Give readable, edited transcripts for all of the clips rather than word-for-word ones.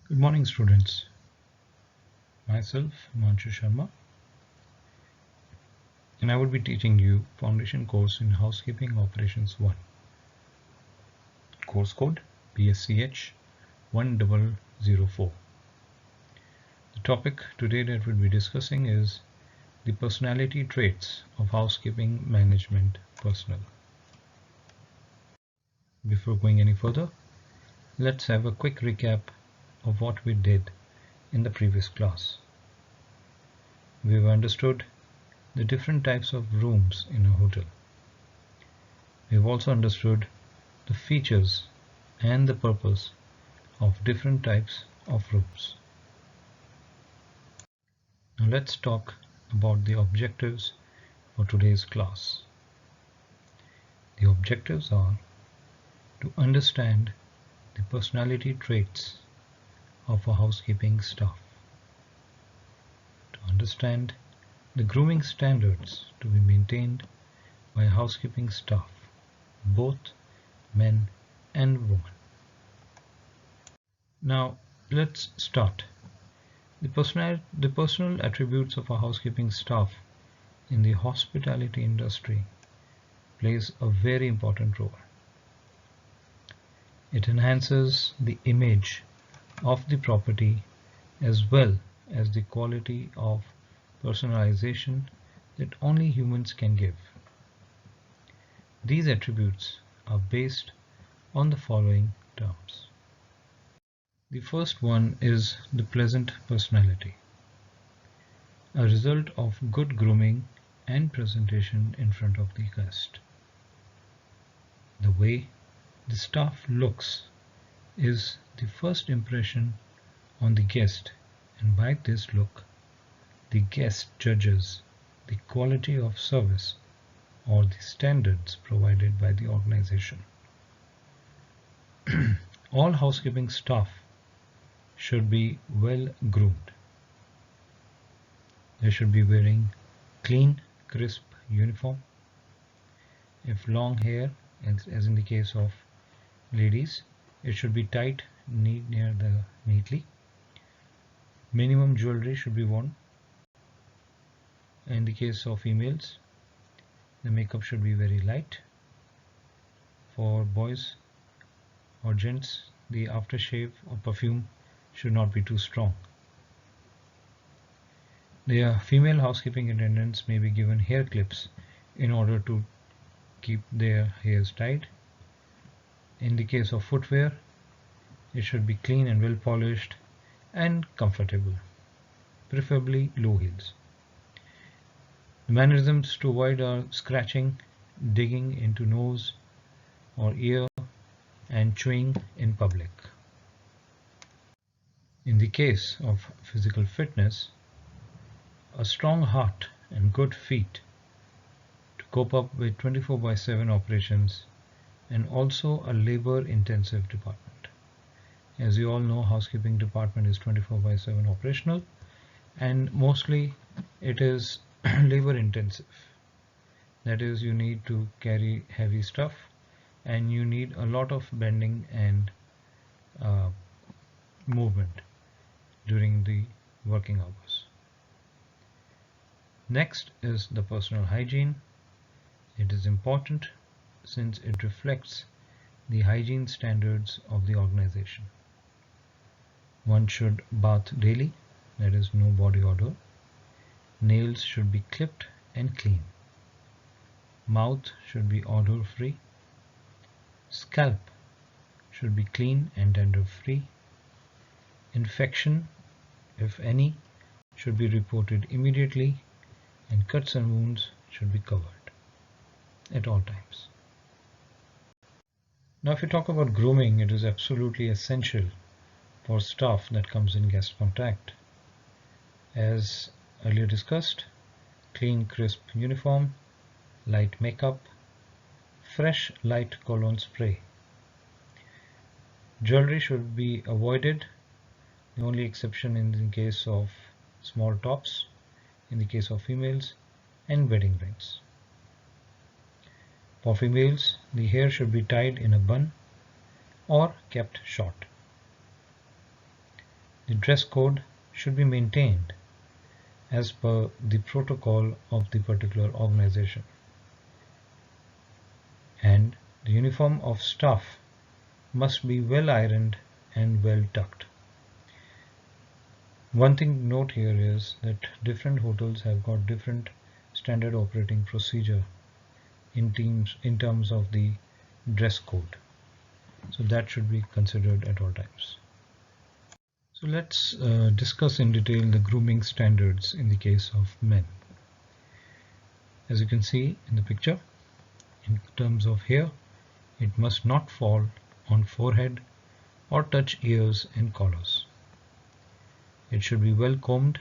Good morning, students. Myself, Manshu Sharma, and I will be teaching you Foundation course in Housekeeping Operations 1. Course code BSCH1004. The topic today that we'll be discussing is the personality traits of housekeeping management personnel. Before going any further, let's have a quick recap of what we did in the previous class. We've understood the different types of rooms in a hotel. We've also understood the features and the purpose of different types of rooms. Now let's talk about the objectives for today's class. The objectives are to understand the personality traits of a housekeeping staff, to understand the grooming standards to be maintained by housekeeping staff, both men and women. Now let's start. The personal attributes of a housekeeping staff in the hospitality industry plays a very important role. It enhances the image of the property as well as the quality of personalization that only humans can give. These attributes are based on the following terms. The first one is the pleasant personality, a result of good grooming and presentation in front of the guest. The way the staff looks is the first impression on the guest, and by this look, the guest judges the quality of service or the standards provided by the organization. All housekeeping staff should be well groomed. They should be wearing clean, crisp uniform. If long hair, as in the case of ladies, it should be tight, neatly. Minimum jewelry should be worn. In the case of females, the makeup should be very light. For boys or gents, the aftershave or perfume should not be too strong. The female housekeeping attendants may be given hair clips in order to keep their hairs tied. In the case of footwear, it should be clean and well polished and comfortable, preferably low heels. The mannerisms to avoid are scratching, digging into nose or ear, and chewing in public. In the case of physical fitness, a strong heart and good feet to cope up with 24/7 operations, and also a labor-intensive department. As you all know, housekeeping department is 24/7 operational, and mostly it is labor-intensive. That is, you need to carry heavy stuff, and you need a lot of bending and movement during the working hours. Next is the personal hygiene. It is important since it reflects the hygiene standards of the organization. One should bath daily, that is no body odor. Nails should be clipped and clean. Mouth should be odor free. Scalp should be clean and dandruff free. Infection, if any, should be reported immediately, and cuts and wounds should be covered at all times. Now if you talk about grooming, it is absolutely essential for staff that comes in guest contact. As earlier discussed, clean crisp uniform, light makeup, fresh light cologne spray. Jewelry should be avoided, the only exception in the case of small tops, in the case of females, and wedding rings. For females, the hair should be tied in a bun or kept short. The dress code should be maintained as per the protocol of the particular organization, and the uniform of staff must be well ironed and well tucked. One thing to note here is that different hotels have got different standard operating procedure in terms of the dress code. So that should be considered at all times. So let's discuss in detail the grooming standards in the case of men. As you can see in the picture, in terms of hair, it must not fall on forehead or touch ears and collars. It should be well combed,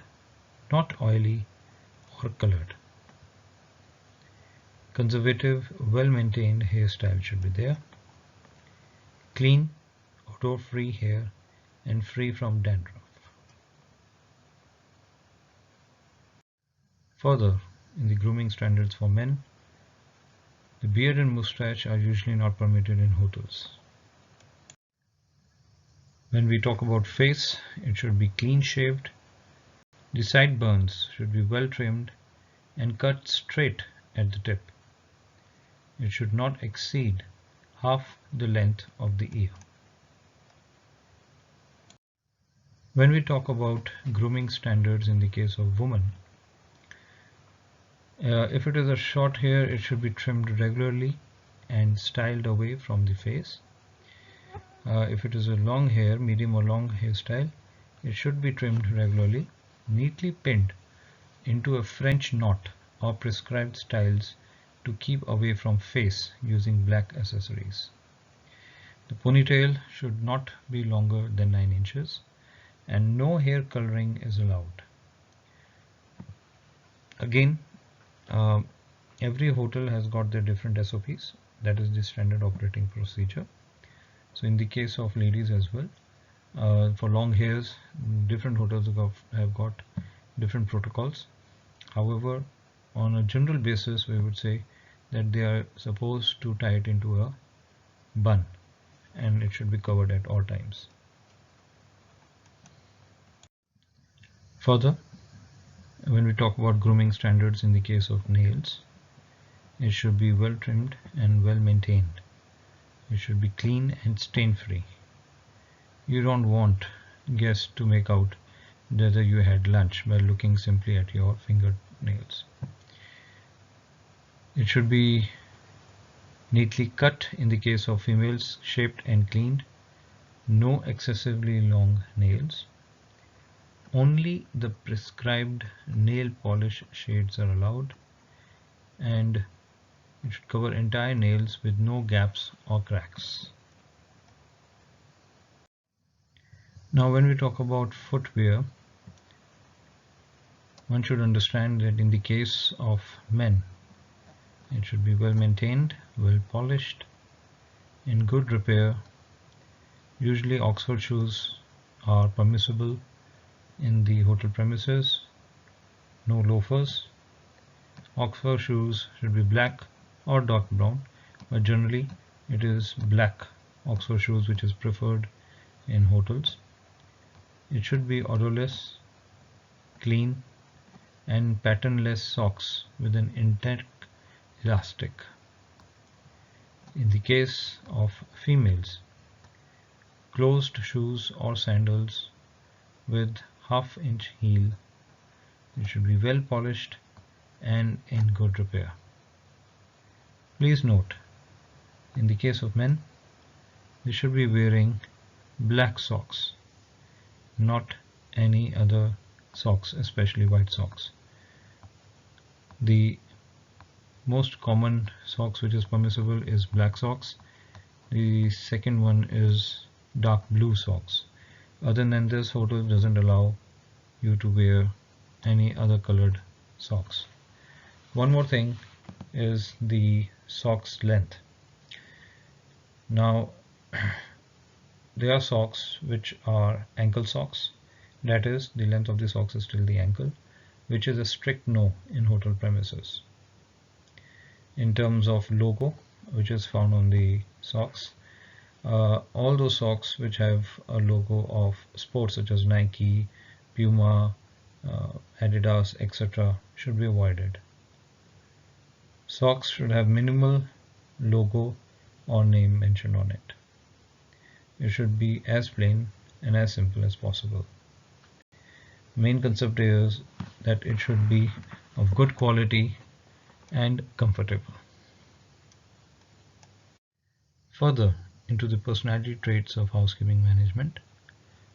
not oily or colored. Conservative, well-maintained hairstyle should be there. Clean, odor-free hair and free from dandruff. Further, in the grooming standards for men, the beard and mustache are usually not permitted in hotels. When we talk about face, it should be clean shaved. The sideburns should be well trimmed and cut straight at the tip. It should not exceed half the length of the ear. When we talk about grooming standards in the case of women, if it is a short hair, it should be trimmed regularly and styled away from the face. If it is a long hair, medium or long hairstyle, it should be trimmed regularly, neatly pinned into a French knot or prescribed styles to keep away from face using black accessories. The ponytail should not be longer than 9 inches and no hair coloring is allowed. Again, every hotel has got their different SOPs, that is the standard operating procedure. So in the case of ladies as well, for long hairs, different hotels have got different protocols. However, on a general basis, we would say that they are supposed to tie it into a bun and it should be covered at all times. Further, when we talk about grooming standards in the case of nails, it should be well trimmed and well maintained. It should be clean and stain free. You don't want guests to make out whether you had lunch by looking simply at your fingernails. It should be neatly cut in the case of females, shaped and cleaned. No excessively long nails. Only the prescribed nail polish shades are allowed, and it should cover entire nails with no gaps or cracks. Now when we talk about footwear, one should understand that in the case of men, it should be well maintained, well polished, in good repair. Usually Oxford shoes are permissible in the hotel premises, no loafers. Oxford shoes should be black or dark brown, but generally it is black Oxford shoes which is preferred in hotels. It should be odorless, clean and patternless socks with an intact elastic. In the case of females, closed shoes or sandals with half-inch heel. It should be well polished and in good repair. Please note, in the case of men, they should be wearing black socks, not any other socks, especially white socks. The most common socks which is permissible is black socks. The second one is dark blue socks. Other than this, hotel doesn't allow you to wear any other colored socks. One more thing is the socks length. Now there are socks which are ankle socks, that is the length of the socks is till the ankle, which is a strict no in hotel premises. In terms of logo which is found on the socks, All those socks which have a logo of sports such as Nike, Puma, Adidas, etc. should be avoided. Socks should have minimal logo or name mentioned on it. It should be as plain and as simple as possible. Main concept is that it should be of good quality and comfortable. Further, into the personality traits of housekeeping management,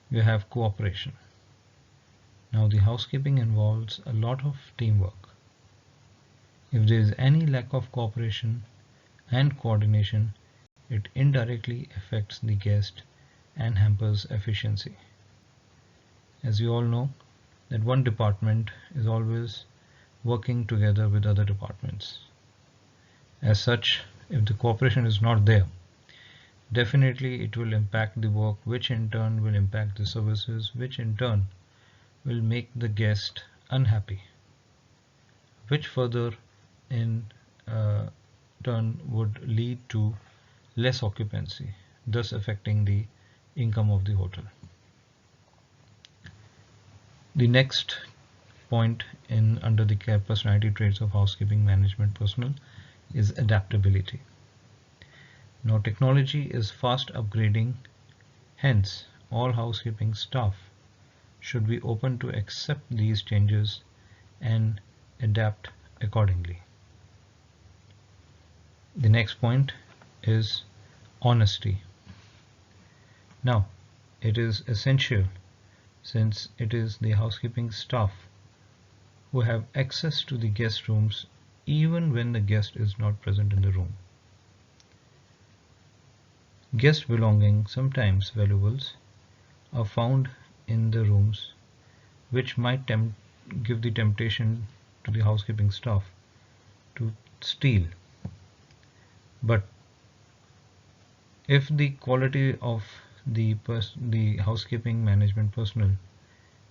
you have cooperation. Now, the housekeeping involves a lot of teamwork. If there is any lack of cooperation and coordination, it indirectly affects the guest and hampers efficiency. As you all know, that one department is always working together with other departments. As such, if the cooperation is not there, definitely it will impact the work, which in turn will impact the services, which in turn will make the guest unhappy, which further in turn would lead to less occupancy, thus affecting the income of the hotel. The next point in under the personality traits of housekeeping management personnel is adaptability. Now, technology is fast upgrading, hence all housekeeping staff should be open to accept these changes and adapt accordingly. The next point is honesty. Now, it is essential, since it is the housekeeping staff who have access to the guest rooms even when the guest is not present in the room. Guest belongings, sometimes valuables, are found in the rooms, which might give the temptation to the housekeeping staff to steal. But if the quality of the housekeeping management personnel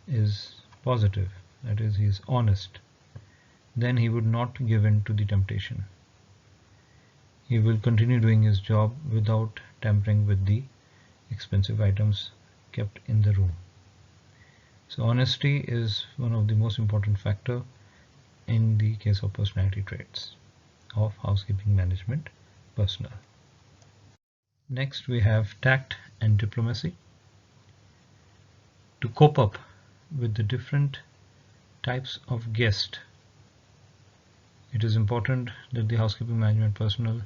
is positive, that is, he is honest, then he would not give in to the temptation. He will continue doing his job without tampering with the expensive items kept in the room. So honesty is one of the most important factor in the case of personality traits of housekeeping management personnel. Next, we have tact and diplomacy. To cope up with the different types of guests, it is important that the housekeeping management personnel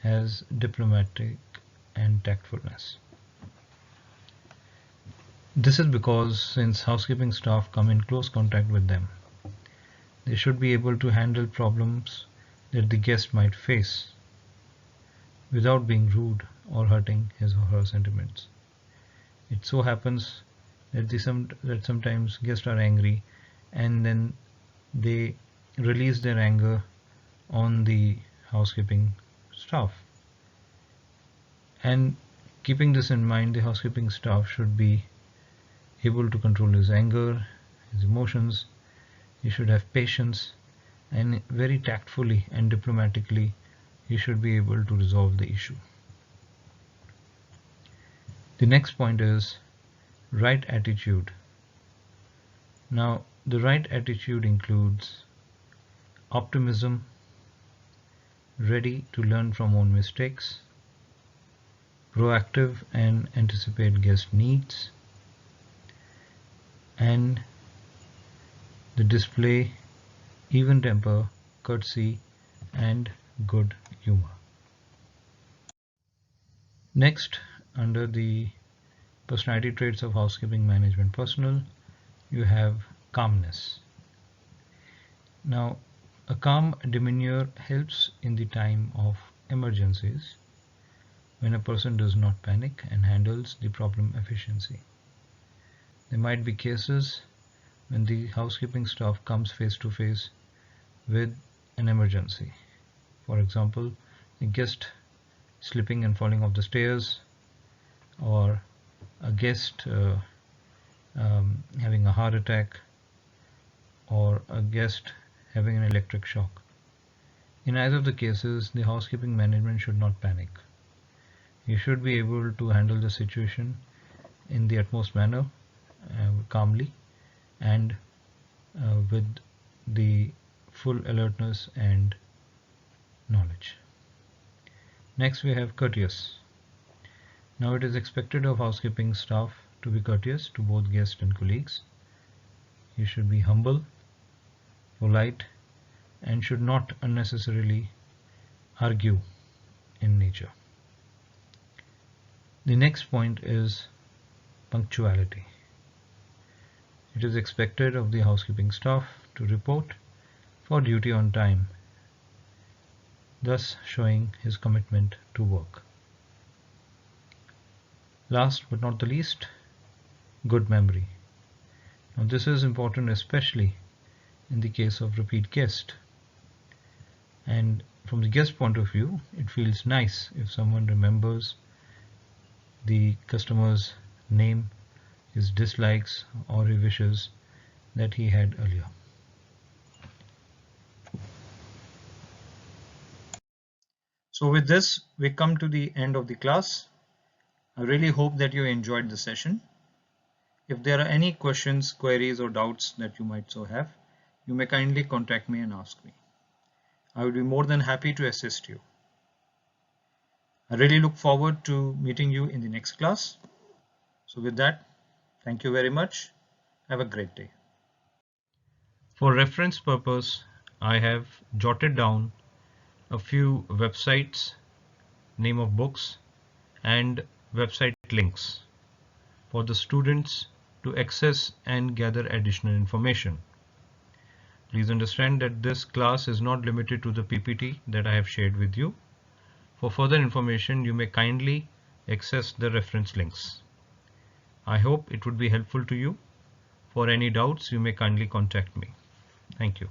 has diplomatic and tactfulness. This is because since housekeeping staff come in close contact with them, they should be able to handle problems that the guest might face without being rude or hurting his or her sentiments. It so happens that sometimes guests are angry and then they release their anger on the housekeeping staff. And keeping this in mind, the housekeeping staff should be able to control his anger, his emotions. He should have patience, and very tactfully and diplomatically he should be able to resolve the issue. The next point is right attitude. Now, the right attitude includes optimism, ready to learn from own mistakes, proactive and anticipate guest needs, and the display even temper, courtesy, and good humor. Next, under the personality traits of housekeeping management personnel, you have calmness. Now, a calm demeanor helps in the time of emergencies when a person does not panic and handles the problem efficiently. There might be cases when the housekeeping staff comes face to face with an emergency. For example, a guest slipping and falling off the stairs, or a guest having a heart attack, or a guest having an electric shock. In either of the cases, the housekeeping management should not panic. You should be able to handle the situation in the utmost manner, calmly, and with the full alertness and knowledge. Next we have courteous. Now it is expected of housekeeping staff to be courteous to both guests and colleagues. You should be humble, polite, and should not unnecessarily argue in nature. The next point is punctuality. It is expected of the housekeeping staff to report for duty on time, thus showing his commitment to work. Last but not the least, good memory. Now this is important especially in the case of repeat guest. And from the guest point of view, it feels nice if someone remembers the customer's name, his dislikes, or his wishes that he had earlier. So with this, we come to the end of the class. I really hope that you enjoyed the session. If there are any questions, queries, or doubts that you might so have, you may kindly contact me and ask me. I would be more than happy to assist you. I really look forward to meeting you in the next class. So with that, thank you very much. Have a great day. For reference purpose, I have jotted down a few websites, name of books, and website links for the students to access and gather additional information. Please understand that this class is not limited to the PPT that I have shared with you. For further information, you may kindly access the reference links. I hope it would be helpful to you. For any doubts, you may kindly contact me. Thank you.